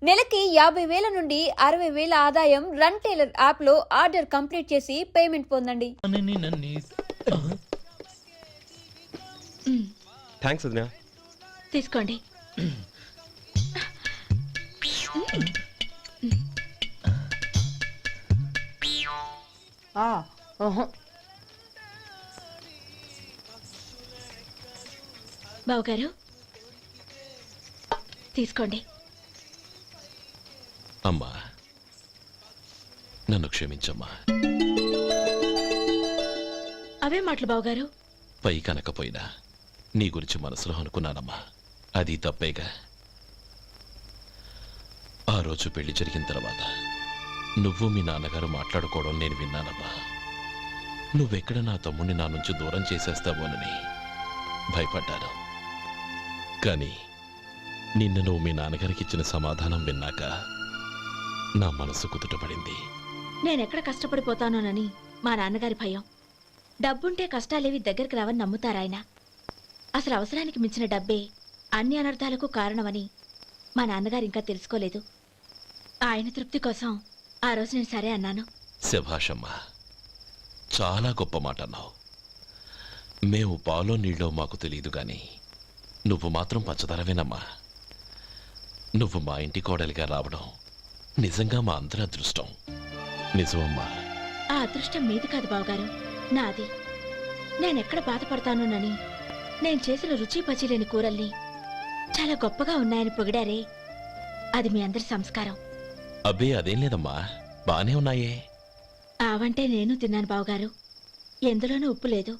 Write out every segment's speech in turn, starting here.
నెలకి 50,000 నుండి 60,000 ఆదాయం రన్ టైలర్ యాప్లో ఆర్డర్ కంప్లీట్ చేసి పేమెంట్ పొందండి. థ్యాంక్స్ వదినా. తీసుకోండి. బావగారు తీసుకోండి. అమ్మా, నన్ను క్షమించమ్మా. అవే మాటలు బావగారు. పై కనకపోయినా నీ గురించి మనసులో అనుకున్నానమ్మా. అది తప్పేగా. ఆ రోజు పెళ్లి జరిగిన తర్వాత నువ్వు మీ నాన్నగారు మాట్లాడుకోవడం నేను విన్నానమ్మా. నువ్వెక్కడ నా తమ్ముడిని నా నుంచి దూరం చేసేస్తావోనని భయపడ్డాను. కానీ నిన్న నువ్వు మీ నాన్నగారికి ఇచ్చిన సమాధానం విన్నాక నా మనసు కుదుటపడింది. నేనెక్కడ కష్టపడిపోతానోనని మా నాన్నగారి భయం. డబ్బుంటే కష్టాలేవి దగ్గరికి రావని నమ్ముతారాయన. అసలు అవసరానికి మించిన డబ్బే అన్ని అనర్థాలకు కారణమని మా నాన్నగారు ఇంకా తెలుసుకోలేదు. ఆయన తృప్తి కోసం ఆ రోజు నేను సరే అన్నాను. శభాషమ్మా, చాలా గొప్ప మాట అన్నావు. మేము పాలో నీళ్ళో మాకు తెలియదు గాని నువ్వు మాత్రం పచ్చదరవేనమ్మా. నువ్వు మా ఇంటి కోడలిగా రావడం నిజంగా మా అందరి అదృష్టం. నిజమమ్మా. ఆ అదృష్టం మీది కాదు బావగారు, నాది. నేనెక్కడ బాధపడతానోనని నేను చేసిన రుచి పచిలేని కూరల్ని చాలా గొప్పగా ఉన్నాయని పొగిడారే, అది మీ అందరి సంస్కారం. అబ్బే అదేం లేదమ్మా, బానే ఉన్నాయే. ఆవంటే నేను తిన్నాను బావగారు, ఎందులోనూ ఉప్పు లేదు.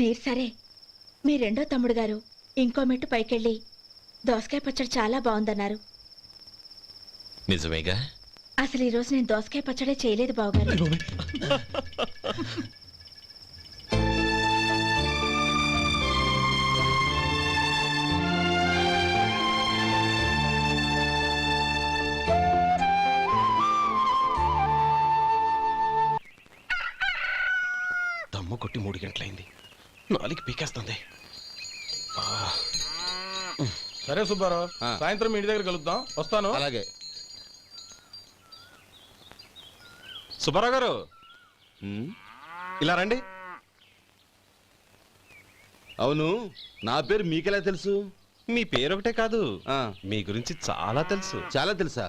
మీరు సరే, మీ రెండో తమ్ముడు గారు ఇంకో మెట్టు పైకెళ్ళి దోసకాయ పచ్చడి చాలా బాగుందన్నారు. నిజమేగా? అసలు ఈరోజు నేను దోసకాయ పచ్చడే చేయలేదు బావగారు. దమ్ము కొట్టి 3 గంటలైంది. 4కి పీకేస్తుంది. సరే సుబ్బారావు, సాయంత్రం మీ ఇంటి దగ్గర కలుద్దాం. వస్తాను. అలాగే. సుబ్బారావు గారు ఇలా రండి. అవును, నా పేరు మీకెలా తెలుసు? మీ పేరు ఒకటే కాదు, ఆ, మీ గురించి చాలా తెలుసు. చాలా తెలుసా?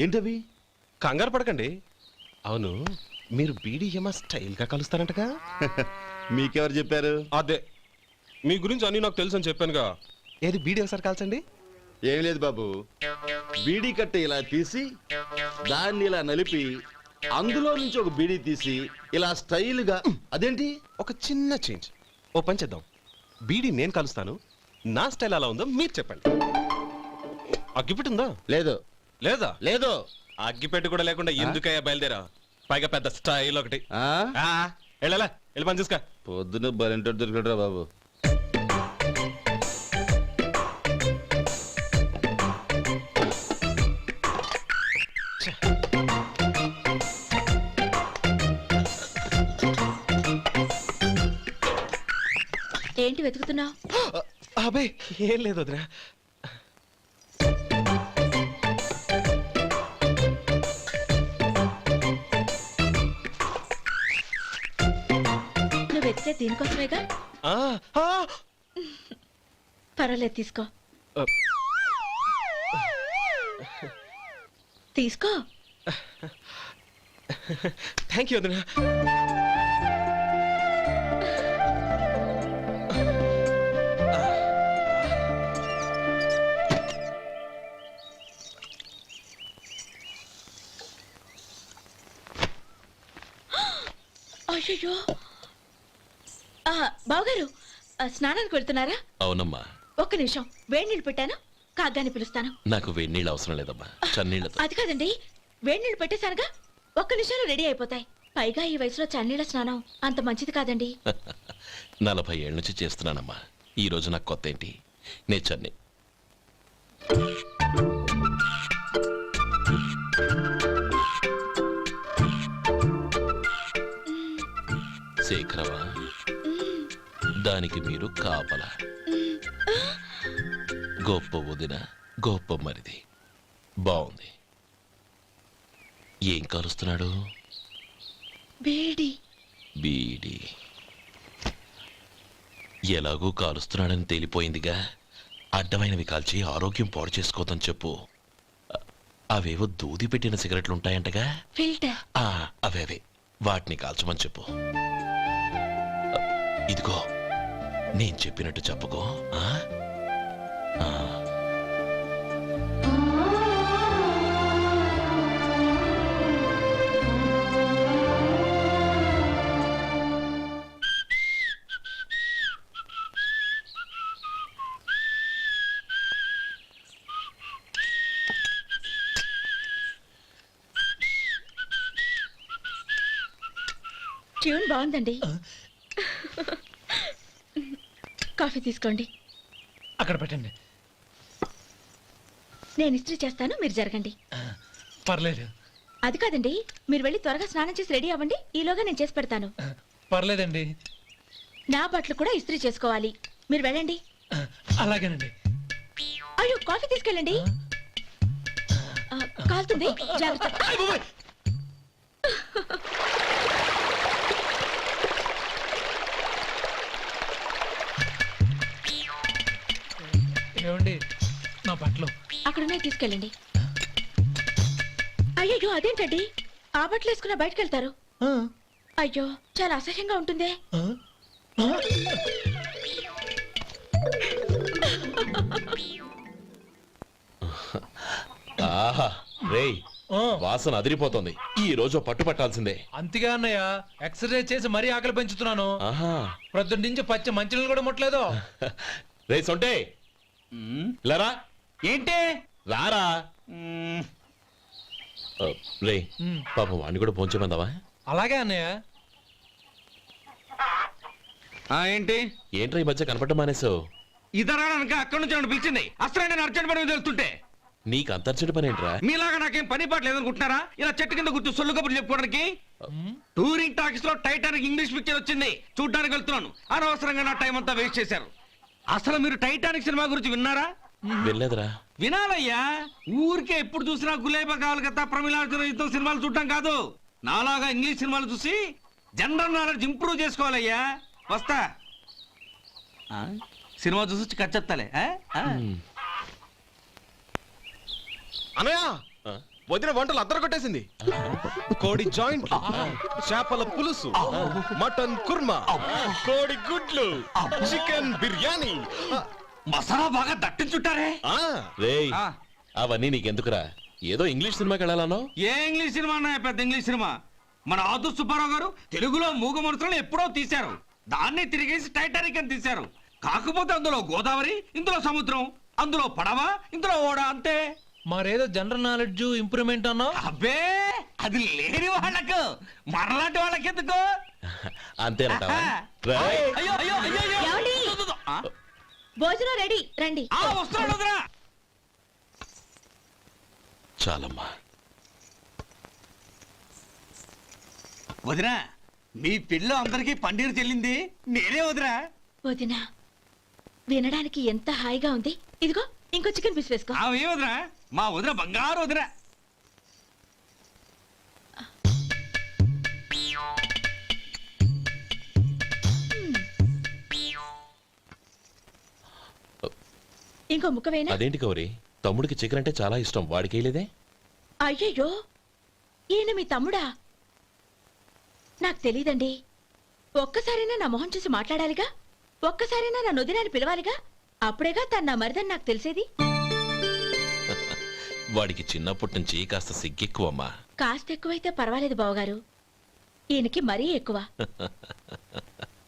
ఏంటవి? కంగారు పడకండి. అవును, మీరు బీడీఎం స్టైల్గా కలుస్తారంటగా? మీకెవరు చెప్పారు? అదే, మీ గురించి అన్ని నాకు తెలుసు అని చెప్పానుగా. ఏది బీడీ ఒకసారి కాల్చండి. ఏం లేదు బాబు, బీడీ కట్ట ఇలా తీసి దాన్ని ఇలా నలిపి అందులో నుంచి ఒక బీడీ తీసి ఇలా స్టైల్గా. అదేంటి? ఒక చిన్న చేంజ్. ఓ పని చేద్దాం, బీడీ నేను కలుస్తాను, నా స్టైల్ అలా ఉందో మీరు చెప్పండి. అగ్గిపెట్టి ఉందా? లేదు. లేదా? లేదు. అగ్గిపెట్టి కూడా లేకుండా ఎందుకయ్యా బయలుదేరా? పైగా పెద్ద స్టైల్ ఒకటి. వెళ్ళాలా, వెళ్ళి పని చూసుకో. పొద్దున బలింటో దొరికడరా బాబు. ఏంటి వెతుకుతున్నావు? అబే ఏం లేదు వదినా. నువ్వు వెతికే దీనికోసమేగా. పర్వాలేదు, తీసుకో. తీసుకో. థ్యాంక్ యూ వదినా. అయ్యో, బావగారు స్నానానికి వెళ్తున్నారా? అవునమ్మా. ఒక్క నిమిషం, వేడి నీళ్ళు పెట్టాను, కాగ్గాని పిలుస్తాను. నాకు వేడి నీళ్ళు అవసరం లేదమ్మా, చన్నీళ్ళతో. అది కాదండి, వేడి నీళ్ళు పెట్టేశానుగా, ఒక్క నిమిషంలో రెడీ అయిపోతాయి. పైగా ఈ వయసులో చన్నీళ్ళ స్నానం అంత మంచిది కాదండి. 40 ఏళ్ళ నుంచి చేస్తున్నానమ్మా. ఈ రోజు నాకు కొత్త ఏంటి? నే చన్ని. శేఖరవా, దానికి మీరు కాపలా. గొప్ప వదిన గొప్ప మరిది బాగుంది. ఏం కాలుస్తున్నాడు? వేడి. బీడి. ఎలాగూ కాలుస్తున్నాడని తేలిపోయిందిగా, అడ్డమైనవి కాల్చి ఆరోగ్యం పాడు చేసుకోదని చెప్పు. అవేవో దూది పెట్టిన సిగరెట్లు ఉంటాయంటగా, ఫిల్టర్. అవే వాటిని కాల్చమని చెప్పు. ఇదిగో నేను చెప్పినట్టు చెప్పుకో. ఆ? ఆ. ట్యూన్ బాగుందండి. కాఫీ తీసుకోండి. అక్కడ పెట్టండి. నేను ఇస్త్రీ చేస్తాను, మీరు జరగండి. పర్లేదు. అది కాదండి, మీరు వెళ్ళి త్వరగా స్నానం చేసి రెడీ అవ్వండి, ఈలోగా నేను చేసి పెడతాను. పర్లేదండి. నా బట్టలు కూడా ఇస్త్రీ చేసుకోవాలి, మీరు వెళ్ళండి. అలాగేనండి. అయ్యో, కాఫీ తీసుకెళ్ళండి. కాలుతుంది, జాగ్రత్త. ఏమండి, నా బట్టలు అక్కడున్నాయి, తీసుకెళ్ళండి. అయ్యో, అదేంటండి, ఆ బట్టలు వేసుకున్న బయటకు వెళ్తారు? అయ్యో, చాలా అసహ్యంగా ఉంటుందే. ఆహా రేయ్, వాసన అదిరిపోతుంది. ఈ రోజు పట్టు పట్టాల్సిందే. అంతగా అన్నయ్య, ఎక్సర్సైజ్ చేసి మరీ ఆకలి పెంచుతున్నాను. ఆహా. ప్రొద్దున నుంచి పచ్చ మంచినీళ్ళు కూడా ముట్టలేదు. రే సొంటే, లరా ఏంటి రారా. రే పాపం వాడిని కూడా పోంచమందావా? అలాగే అన్నయ్య. ఏంటి ఏంట్రా ఈ మధ్య కనపడడం మానేసావు? ఇద్దరు అక్కడి నుంచి నన్ను పిలిచింది. అసలు నేను అర్జెంట్ పని మీద వెళ్తుంటే నీకు అంతర్చడి పని ఏంట్రా? మీలాగా నాకేం పని పాట లేదనుకుంటున్నారా? ఇలా చెట్టు కింద కూర్చో సొల్లు కబుర్లు చెప్పుకోవడానికి. టూరింగ్ టాకీస్ లో టైటానిక్ ఇంగ్లీష్ పిక్చర్ వచ్చింది, చూడ్డానికి వెళ్తున్నాను. అనవసరంగా నా టైం అంతా వేస్ట్ చేశారు. అసలు మీరు టైటానిక్ సినిమా గురించి విన్నారా? వెళ్ళలేదురా. వినాలయ్యా, ఊరికే ఎప్పుడు చూసినా గులేబా కావాలి కదా, ప్రమిళార్జున యుద్ధం సినిమాలు చూడటం కాదు. నాలాగా ఇంగ్లీష్ సినిమాలు చూసి జనరల్ నాలెడ్జ్ ఇంప్రూవ్ చేసుకోవాలయ్యా. వస్తా. సినిమా చూసి వచ్చి కట్ చెప్తాలే. అనయ్య, ఆ? వదిన వంటలు అద్దరు కొట్టేసింది. కోడి జాయింట్, చేపల పులుసు, మటన్ కుర్మా, కోడి గుడ్లు, చికెన్ బిర్యానీ. మసాలా బాగా దట్టించుంటారే. ఆ, రేయ్ ఆ. అవన్నీ నీకెందుకురా? ఏదో ఇంగ్లీష్ సినిమాకి వెళ్ళాలన్నావు. ఏ ఇంగ్లీష్ సినిమా అన్నా, పెద్ద ఇంగ్లీష్ సినిమా. మన ఆదు సుబ్బారావు గారు తెలుగులో మూగ మనుషులను ఎప్పుడో తీశారు. దాన్ని తిరిగేసి టైటానిక్ అని తీశారు. కాకపోతే అందులో గోదావరి, ఇందులో సముద్రం, అందులో పడవ, ఇందులో ఓడ, అంతే. మరేదో జనరల్ నాలెడ్జ్ ఇంప్రూవ్మెంట్ అన్నావు. అబ్బే, అది లేని వాళ్ళకు, మరలాంటి వాళ్ళకి ఎందుకు? అంతేనంటావా? ఆహా. రేయ్. అయ్యో అయ్యో అయ్యో అయ్యో. ఏమండి? ఆ? భోజనం రెడీ, రండి. వస్తున్నాడు వదరా. చాలమ్మా. వదినా, మీ పిల్ల అందరికీ పన్నీరు చెల్లింది నేనే వదినా. వదినా, వినడానికి ఎంత హాయిగా ఉంది. ఇదిగో ఇంకో చికెన్ పీస్ వేసుకో. ఏ వదినా, మా వదిన బంగారు వదినా. ఇంకో ముక్క వేయనా? అదేంటి కౌరి, తమ్ముడికి చికెన్ అంటే చాలా ఇష్టం, వాడికి వేయలేదే? అయ్యయ్యో, ఈయన మీ తమ్ముడా? నాకు తెలీదండి. ఒక్కసారైనా నా మొహం చూసి మాట్లాడాలిగా, ఒక్కసారైనా నా నొదినాన్ని పిలవాలిగా, అప్పుడేగా తన నా మరిదని నాకు తెలిసేది. వాడికి చిన్నప్పటి నుంచి కాస్త సిగ్గెక్కువమ్మా. కాస్త ఎక్కువైతే పర్వాలేదు బావగారు, ఈయనకి మరీ ఎక్కువ.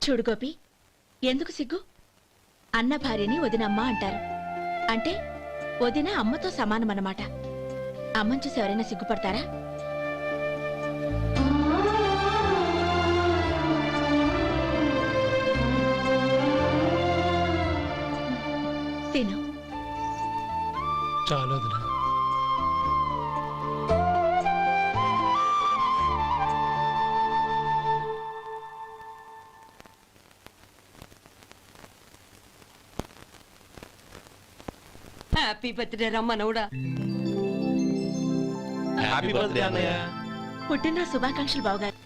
చూడు గోపి, ఎందుకు సిగ్గు? అన్న భార్యని వదినమ్మ అంటారు. అంటే వదిన అమ్మతో సమానమన్నమాట. అమ్మని చూసి ఎవరైనా సిగ్గుపడతారా? తిను. చాలు వదినా. హ్యాపీ బర్త్డే రమ్మనవుడా. హ్యాపీ బర్త్డే అన్నయ్య. పుట్టిన శుభాకాంక్షలు బావగారు.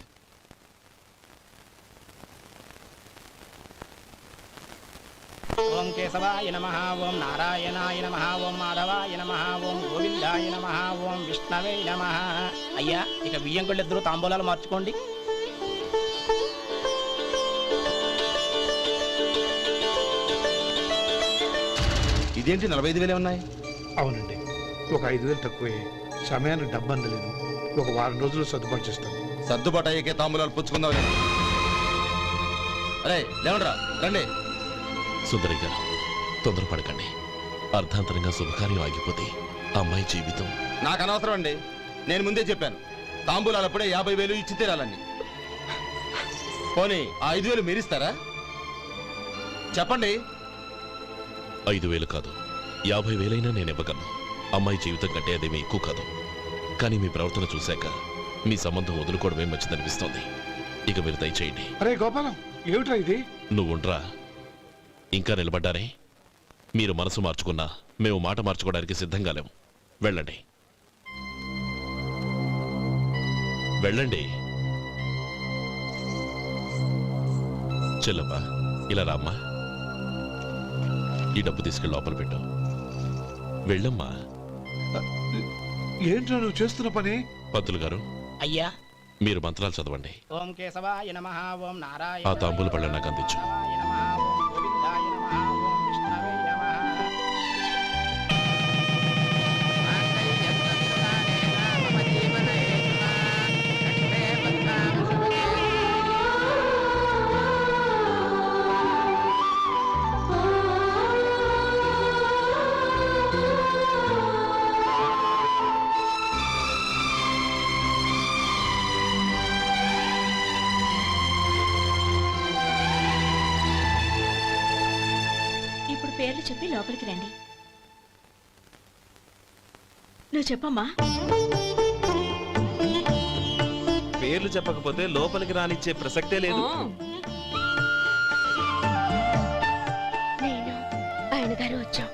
ఓం కేశవాయ నమః, ఓం నారాయణాయ నమః, ఓం మాధవాయ నమః, ఓం గోవిందాయ నమః, ఓం విష్ణవే నమః. అయ్యా ఇక బియ్యంకుళ్ళిద్దరూ తాంబూలాలు మార్చుకోండి. ఇదేంటి 45,000 ఉన్నాయి? అవునండి, ఒక 5,000 తక్కువే. సమయానికి డబ్బు అందలేదు. ఒక వారం రోజులు సర్దుబాటు చేస్తాను. సర్దుబాటు అయ్యకే తాంబూలాలు పుచ్చుకుందాం. అరే లేవండ్రా, రండి. సుందరి గారు తొందరపడకండి. అర్ధాంతరంగా శుభకార్యం ఆగిపోతే అమ్మాయి జీవితం. నాకు అనవసరం అండి, నేను ముందే చెప్పాను. తాంబూలాలు అప్పుడే 50,000 ఇచ్చి తీరాలండి. పోనీ ఆ 5,000 మీరిస్తారా? చెప్పండి. 5,000 కాదు, 50,000 నేను ఇవ్వగలను. అమ్మాయి జీవితం కంటే అదేమీ ఎక్కువ కాదు. కానీ మీ ప్రవర్తన చూశాక మీ సంబంధం వదులుకోవడమే మంచిదనిపిస్తోంది. ఇక మీరు దయచేయండి. అరే గోపాలం, ఏమిట్రా ఇది? నువ్వుండ్రా. ఇంకా నిలబడ్డారే? మీరు మనసు మార్చుకున్నా మేము మాట మార్చుకోవడానికి సిద్ధంగా లేము. వెళ్ళండి, వెళ్ళండి. చెల్లమ్మా, ఇలా రామ్మా. ఈ డబ్బు తీసుకెళ్ళి లోపల పెట్టు. వెళ్ళమ్మా. ఏంట్రా నువ్వు చేస్తున్న పని? పంతులు గారు, అయ్యా మీరు మంత్రాలు చదవండి. ఓం కేశవాయ నమః, ఓం నారాయణ. ఆ తాంబూల పళ్ళ నాకు అందించు. ఇప్పుడు పేర్లు చెప్పి లోపలికి రండి. నువ్వు చెప్పమ్మా. పేర్లు చెప్పకపోతే లోపలికి రానిచ్చే ప్రసక్తే లేదు. నేను ఆయన గారు వచ్చాం.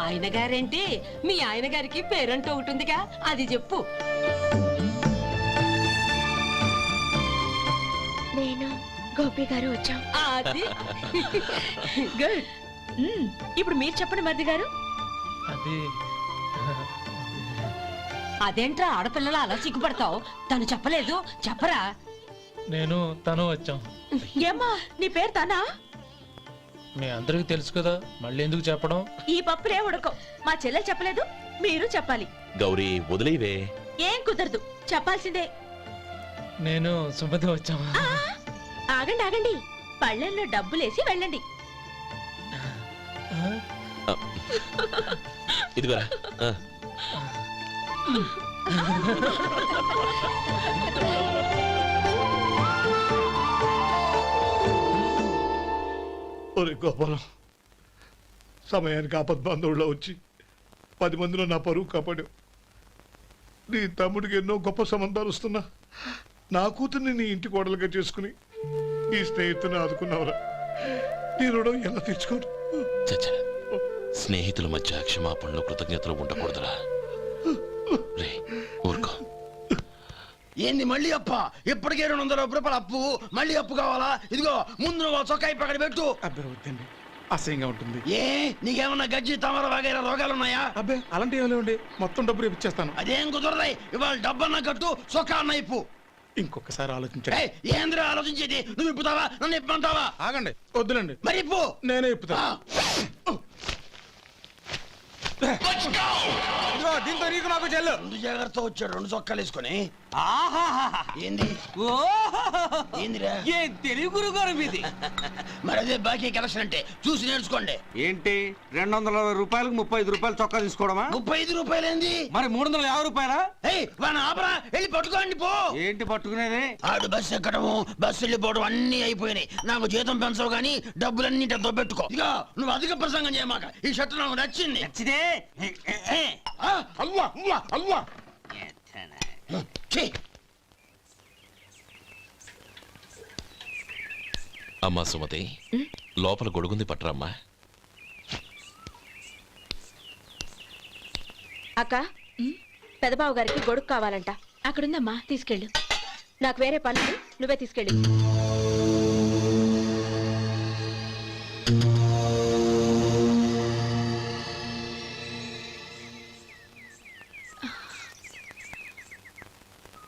ఆయన గారేంటి, మీ ఆయన గారికి పేరంటూ ఒకటి ఉందిగా, అది చెప్పు. నేను గోపి గారు వచ్చాం. అది గుడ్. ఇప్పుడు మీరు చెప్పండి మరిది గారు. అది అదేంట్రా ఆడపిల్లలు అలా సిగ్గుపడతావు? తను చెప్పలేదు, చెప్పరా. నేను తను వచ్చాం. ఏమ్మా నీ పేరు తానా? మీ అందరికి తెలుసు కదా, మళ్ళీ ఎందుకు చెప్పడం? ఈ పప్పులే ఉడకం. మా చెల్లెలు చెప్పలేదు, మీరు చెప్పాలి. గౌరీ వదిలేవే. ఏం కుదరదు, చెప్పాల్సిందే. నేను సుమతి వచ్చాం. ఆ, ఆగండి ఆగండి, పళ్ళెంలో డబ్బులేసి వెళ్ళండి. ఇదిగోరా. ఒరే గోపాలం, సమయానికి ఆపద్బంధువుల్లో వచ్చి 10 మందిలో నా పరువు కాపాడావు. నీ తమ్ముడికి ఎన్నో గొప్ప సంబంధాలు వస్తున్నా నా కూతుర్ని నీ ఇంటి కోడలుగా చేసుకుని నీ స్నేహితుని ఆదుకున్నావురా. నీ రుణం ఎలా తీర్చుకోరు? చచ్చా, స్నేహితుల మధ్య క్షమాపణలు కృతజ్ఞతలు ఉండకూడదురా. రే ఊరుకో. ఏంది మళ్ళీ అప్ప? ఇప్పటికే 200 రూపాయలు అప్పు, మళ్ళీ అప్పు కావాలా? ఇదిగో ముందు నువ్వు చొక్కాయి పక్కన పెట్టు. అబ్బే వద్దండి, అసహ్యంగా ఉంటుంది. ఏ నీకేమన్నా గజ్జి తమర వగైరా రోగాలు ఉన్నాయా? అబ్బే అలాంటి ఏమైనా ఉండే, మొత్తం డబ్బు రేపు ఇచ్చేస్తాను. అదేం కుదరదాయి. ఇవాళ డబ్బన్నా కట్టు, చొక్కా అన్న ఇప్పు. ఇంకొకసారి ఆలోచించండి. ఏంద్రా ఆలోచించేది? నువ్వు ఇప్పుతావా, నన్ను ఇప్పమంటావా? ఆగండి, వద్దులండి, మరి ఇప్పు. నేనే ఇప్పుతా. దీంతో నీకు నాకు చెల్లు. 2 జాగ్రత్త వచ్చాడు, 2 చొక్కాలు వేసుకొని. ఆహాహాహా. ఏంది ఓహోహోహో. ఏందిరా? ఏ తెలుగు గురుగారు మీది. మరి అదే బాకీ కలెక్షన్ అంటే, చూసి నేర్చుకోండి. ఏంటి 220 రూపాయలకు 35 రూపాయలు చొక్కా తీసుకోవడమా? 35 రూపాయలు ఏంది? మరి 350 రూపాయలా? వాడిని ఆపరా, వెళ్ళి పట్టుకోండి పో. ఏంటి పట్టుకునేది? ఆడు బస్సు ఎక్కడము, బస్సు వెళ్ళిపోవడం అన్ని అయిపోయినాయి. నాకు జీతం పెంచవు గానీ డబ్బులన్నీ దొబ్బెట్టుకో. ఇక నువ్వు అధిక ప్రసంగం చేయమాక. ఈ షర్ట్ నాకు నచ్చింది. నచ్చితే అల్వా అల్వా అల్వా. అమ్మా సుమతి, లోపల గొడుగుంది పట్టరమ్మా. అక్క పెదబాబు గారికి గొడుగు కావాలంట. అక్కడుందమ్మా, తీసుకెళ్ళు. నాకు వేరే పనులు, నువ్వే తీసుకెళ్ళు.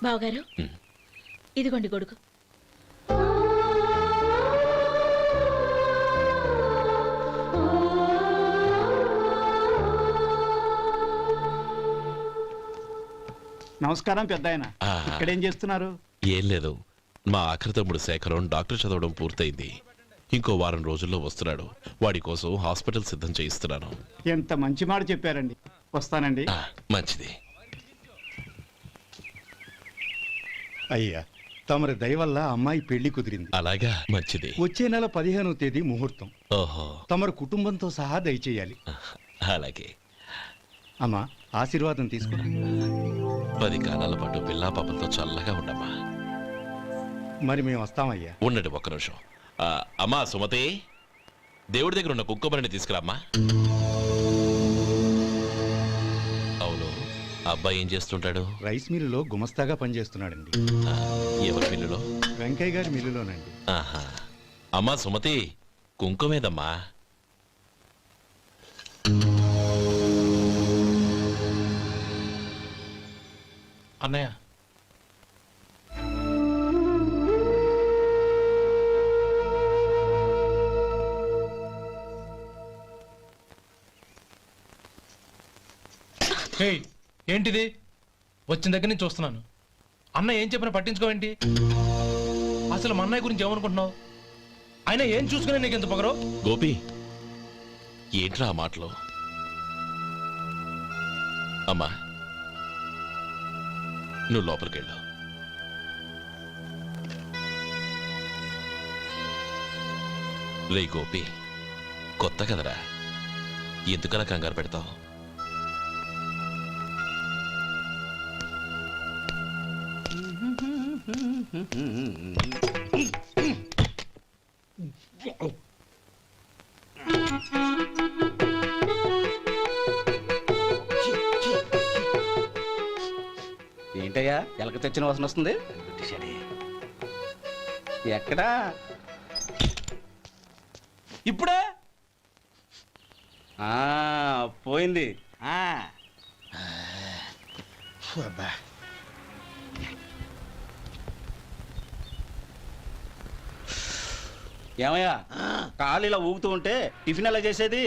బావగారు, ఇదిగోండి గొడుగు. నమస్కారం పెద్ద ఆయన. ఆ. ఇక్కడేం చేస్తున్నారు? ఏం లేదు, మా ఆఖరి తమ్ముడు శేఖరం డాక్టర్ చదవడం పూర్తయింది. ఇంకో వారం రోజుల్లో వస్తున్నాడు. వాడి కోసం హాస్పిటల్ సిద్ధం చేయిస్తున్నాను. ఎంత మంచి మాట చెప్పారండి. వస్తానండి. మంచిది. అయ్యా, తమరి దయ వల్ల అమ్మాయి పెళ్లి కుదిరింది. అలాగా, మంచిది. వచ్చే నెల 15వ తేదీ ముహూర్తం. ఓహో, తమరు కుటుంబంతో సహా దయచేయాలి. అలాగే. అమ్మా, ఆశీర్వాదం తీసుకో. 10 కాలాల పాటు పిల్లా పాపలతో చల్లగా ఉండమ్మా. మరి మేము వస్తామయ్యా. ఉండండి ఒక్క నిమిషం. అమ్మా సుమతి, దేవుడి దగ్గర ఉన్న కుక్కమరిని తీసుకురామ్మా. అవును, అబ్బాయి ఏం చేస్తుంటాడు? రైస్ మిల్లులో గుమస్తాగా పనిచేస్తున్నాడండి. ఎవరి మిల్లులో? వెంకయ్య గారి మిల్లులోనండి. ఆహా. అమ్మా సుమతి, కుంకుమేదమ్మా? అన్నయ్య, ఏయ్, ఏంటిది? వచ్చిన దగ్గర నుంచి చూస్తున్నాను. అన్న ఏం చెప్పినా పట్టించుకోవేంటి? అసలు మా అన్నయ్య గురించి ఏమనుకుంటున్నావు? ఆయన ఏం చూసుకునే నీకు ఎంత పొగరు? గోపి, ఏంట్రా ఆ మాటలు? అమ్మా, నువ్వు లోపలికెళ్ళు. రే గోపి, కొత్త కదరా, ఎందుకలా కంగారు పెడతావు? ఏంటయ్యా, ఎలక తెచ్చిన వాసన వస్తుంది? ఎక్కడా? ఇప్పుడే పోయింది. ఏమయ్యా, కాలు ఇలా ఊగుతూ ఉంటే టిఫిన్ ఎలా చేసేది?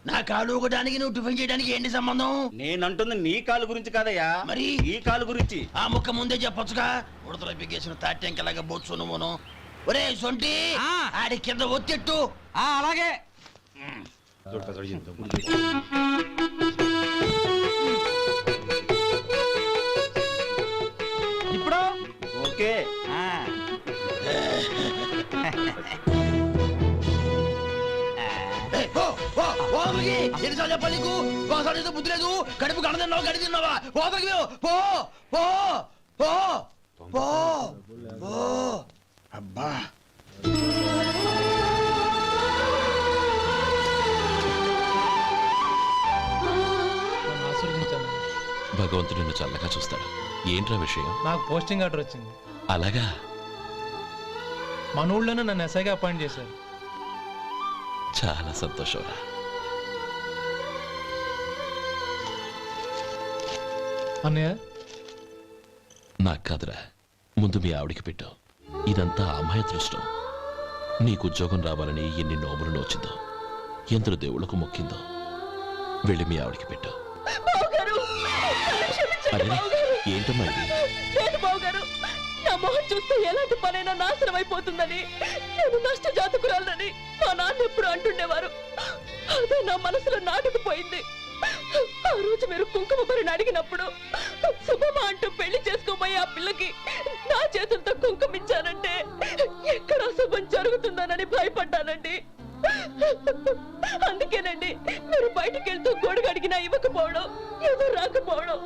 నా కాలు ఊగడానికి నువ్వు టిఫిన్ చేయడానికి ఏంటి సంబంధం? నేనంటుంది నీ కాలు గురించి కాదయ్యా, మరి ఈ కాలు గురించి. ఆ ముక్క ముందే చెప్పొచ్చుగా. ఉడతలో పిగేసిన తాట్యంకలాగా బొచ్చు నువ్వును. ఒరే సొంటి, ఆడి కింద ఒత్తిట్టు. అలాగే. ఇప్పుడు ఓకే. ఎన్నిసార్లు చెప్పాలి నీకు? ఒకసారి బుద్ధి లేదు. కడుపు గడదిన్నావు, గడి తిన్నావా? పోతకి పో పో పో పో పో. అబ్బా, నన్ను ఆశీర్వదించాను. భగవంతుడు నిన్ను చల్లగా చూస్తాడు. ఏంట్రా విషయం? నాకు పోస్టింగ్ ఆర్డర్ వచ్చింది. అలాగా? మన ఊళ్ళోనే నన్ను ఎస్ఐగా అపాయింట్ చేశారు. చాలా సంతోషంరా. అన్నయ్య, నాకు కాదురా, ముందు మీ ఆవిడికి పెట్టు. ఇదంతా అమ్మాయి దృష్టం. నీకు ఉద్యోగం రావాలని ఎన్ని నోములు నోచిందో, ఎందరు దేవుళ్లకు మొక్కిందో. వెళ్ళి మీ ఆవిడికి పెట్టు. అరే, ఏంటమ్మా ఇది? నా మొహం చూస్తే ఎలాంటి పనైనా నాశనం అయిపోతుందని, నేను నష్ట జాతకురాలని మా నాన్న ఎప్పుడు అంటుండేవారు. అదే నా మనసులో నాటుకుపోయింది. ఆ రోజు మీరు కుంకుమ భరిని అడిగినప్పుడు శుభమా అంటూ పెళ్లి చేసుకోబోయే ఆ పిల్లకి నా చేతులతో కుంకుమ ఇచ్చానంటే ఎక్కడ శుభం జరుగుతుందోనని భయపడ్డానండి. అందుకేనండి మీరు బయటికి వెళ్తూ గొడుగు అడిగినా ఇవ్వకపోవడం, ఎవరు రాకపోవడం.